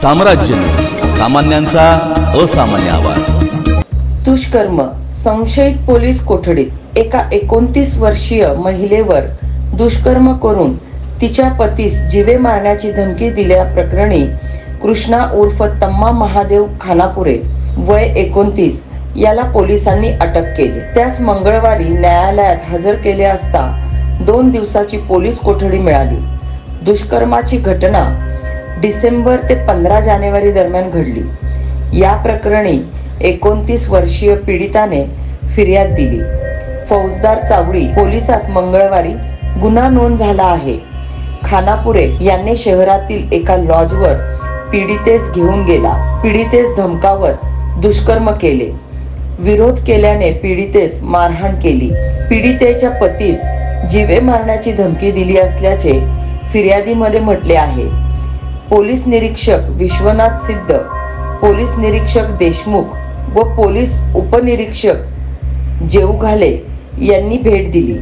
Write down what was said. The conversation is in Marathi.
साम्राज्य, सामान्यांचा असामान्य आवाज. दुष्कर्म संशयित पोलीस कोठडीत. एका 29 वर्षीय महिलेवर दुष्कर्म करून तिच्या पतीस जीवे मारण्याची धमकी दिल्याप्रकरणी कृष्णा उर्फ तम्मा महादेव खानापुरे वय 29 याला पोलिसांनी अटक केली. त्यास मंगळवारी न्यायालयात हजर केले असता 2 दिवसाची पोलीस कोठडी मिळाली. दुष्कर्माची घटना डिसेंबर ते 15 जानेवारी दरम्यान घडली. या प्रकरणी 29 वर्षीय पीडिताने फिर्याद दिली. फौजदार चावडी पोलिसात मंगळवारी गुन्हा नोंद झाला आहे. खानापुरे यांनी शहरातील एका लॉजवर पीडितेस घेऊन गेला. पीडितेस धमकावत दुष्कर्म केले. विरोध केल्याने पीडितेस मारहाण केली. पीडितेच्या पतीस जीवे मारण्याची धमकी दिली असल्याचे फिर्यादीमध्ये म्हटले आहे. पोलीस निरीक्षक विश्वनाथ सिद्ध, पोलीस निरीक्षक देशमुख व पोलीस उपनिरीक्षक जेवघाले यांनी भेट दिली.